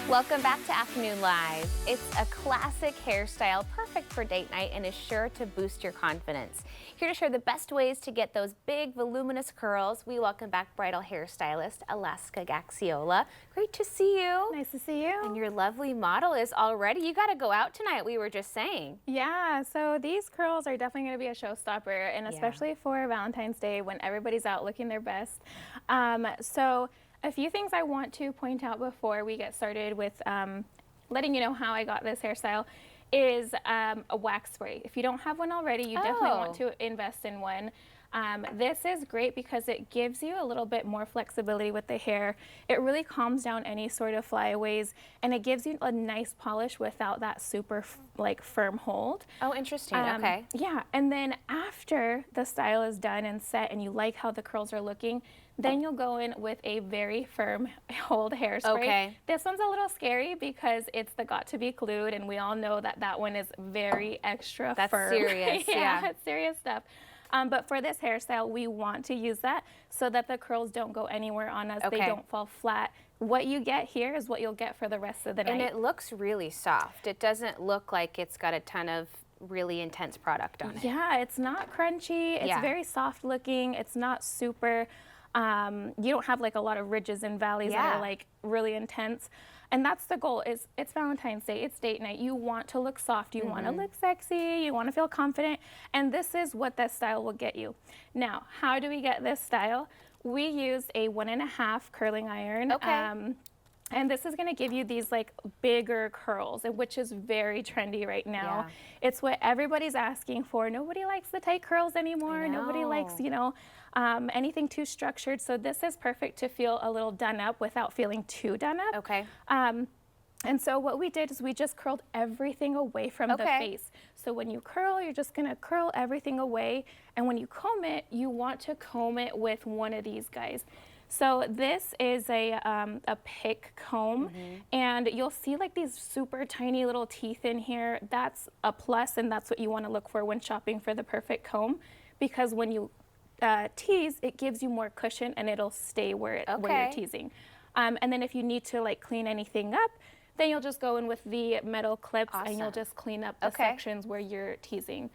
Welcome back to Afternoon Live. It's a classic hairstyle, perfect for date night and is sure to boost your confidence. Here to share the best ways to get those big, voluminous curls, we welcome back bridal hairstylist Alaska Gaxiola. Great to see you. Nice to see you. And your lovely model is all ready. You got to go out tonight, we were just saying. Yeah, so these curls are definitely going to be a showstopper, and especially for Valentine's Day when everybody's out looking their best. So a few things I want to point out before we get started with letting you know how I got this hairstyle is a wax spray. If you don't have one already, you definitely want to invest in one. This is great because it gives you a little bit more flexibility with the hair. It really calms down any sort of flyaways, and it gives you a nice polish without that super firm hold. Oh, interesting. Okay. Yeah, and then after the style is done and set and you like how the curls are looking, then you'll go in with a very firm hold hairspray. Okay. This one's a little scary because it's the Got to Be Glued, and we all know that that one is very extra That's firm. serious. Yeah, it's serious stuff. But for this hairstyle, we want to use that so that the curls don't go anywhere on us. Okay. They don't fall flat. What you get here is what you'll get for the rest of the night. And it looks really soft. It doesn't look like it's got a ton of really intense product on it. Yeah, it's not crunchy. It's very soft looking. It's not super, you don't have like a lot of ridges and valleys that are like really intense. And that's the goal. Is it's Valentine's Day, it's date night. You want to look soft, you want to look sexy, you want to feel confident, and this is what this style will get you. Now, how do we get this style? We use a 1.5 curling iron. Okay. And this is going to give you these like bigger curls, which is very trendy right now. It's what everybody's asking for. Nobody likes the tight curls anymore. Nobody likes, you know, anything too structured. So this is perfect to feel a little done up without feeling too done up. Okay. And so what we did is we just curled everything away from the face. So when you curl, you're just going to curl everything away. And when you comb it, you want to comb it with one of these guys. So this is a pick comb, and you'll see like these super tiny little teeth in here. That's a plus, and that's what you want to look for when shopping for the perfect comb, because when you tease, it gives you more cushion and it'll stay where you're teasing. And then if you need to like clean anything up, then you'll just go in with the metal clips and you'll just clean up the sections where you're teasing.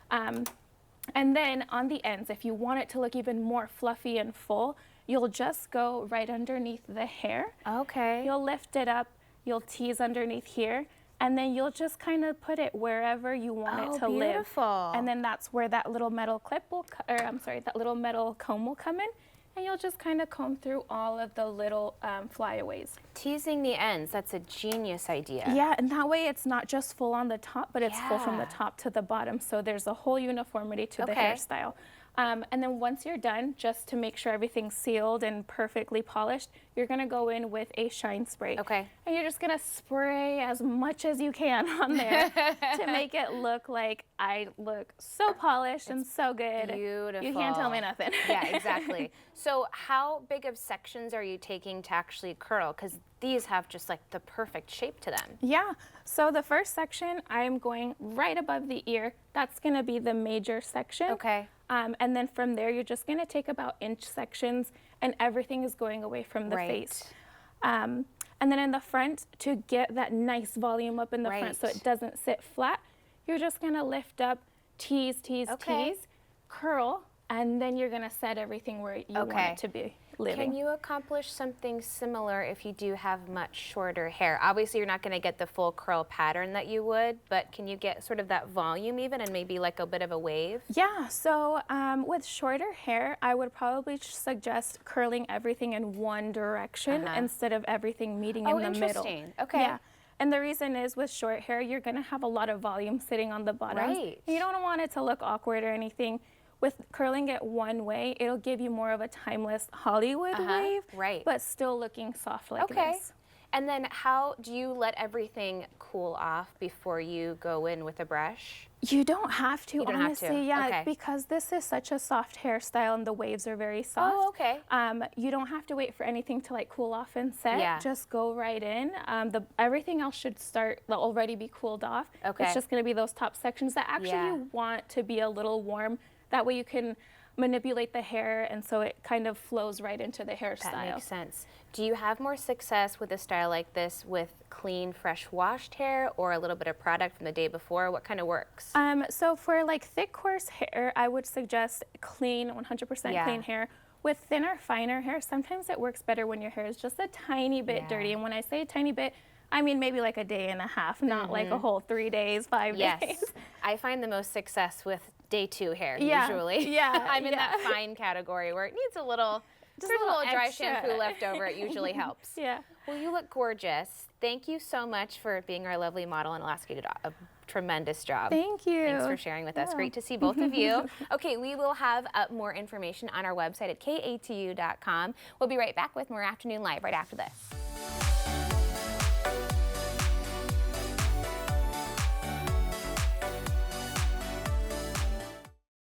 And then on the ends, if you want it to look even more fluffy and full, you'll just go right underneath the hair. Okay. You'll lift it up, you'll tease underneath here, and then you'll just kind of put it wherever you want it to live. And then that's where that little metal clip will, that little metal comb will come in, and you'll just kind of comb through all of the little flyaways. Teasing the ends, that's a genius idea. Yeah, and that way it's not just full on the top, but it's full from the top to the bottom, so there's a whole uniformity to the hairstyle. And then once you're done, just to make sure everything's sealed and perfectly polished, you're gonna go in with a shine spray. Okay. And you're just gonna spray as much as you can on there to make it look like I look so polished and so good. Beautiful. You can't tell me nothing. Yeah, exactly. So how big of sections are you taking to actually curl? Because these have just like the perfect shape to them. Yeah, so the first section, I'm going right above the ear. That's gonna be the major section. Okay. And then from there, you're just gonna take about inch sections, and everything is going away from the face. And then in the front, to get that nice volume up in the front so it doesn't sit flat, you're just gonna lift up, tease, tease, curl, and then you're gonna set everything where you want it to be living. Can you accomplish something similar if you do have much shorter hair? Obviously, you're not gonna get the full curl pattern that you would, but can you get sort of that volume even and maybe like a bit of a wave? Yeah, so with shorter hair, I would probably suggest curling everything in one direction instead of everything meeting in the middle. Okay. Yeah. And the reason is with short hair, you're gonna have a lot of volume sitting on the bottom. You don't want it to look awkward or anything. With curling it one way, it'll give you more of a timeless Hollywood wave, but still looking soft like this. And then how do you let everything cool off before you go in with a brush? You don't have to, honestly. Yeah, okay. Because this is such a soft hairstyle and the waves are very soft. Oh, okay. You don't have to wait for anything to like cool off and set. Yeah. Just go right in. Everything else should start already be cooled off. Okay. It's just going to be those top sections that actually you want to be a little warm. That way you can manipulate the hair, and so it kind of flows right into the hairstyle. That makes sense. Do you have more success with a style like this with clean, fresh washed hair, or a little bit of product from the day before? What kind of works? So for like thick, coarse hair, I would suggest clean, 100% clean hair. With thinner, finer hair, sometimes it works better when your hair is just a tiny bit dirty. And when I say a tiny bit, I mean maybe like a day and a half, not like a whole 3 days, 5 days. I find the most success with day 2 hair usually. Yeah, I'm in that fine category where it needs a little, just a little dry shampoo left over. It usually helps. Yeah. Well, you look gorgeous. Thank you so much for being our lovely model in Alaska. You did a tremendous job. Thank you. Thanks for sharing with us. Great to see both of you. Okay, we will have more information on our website at katu.com. We'll be right back with more Afternoon Live right after this.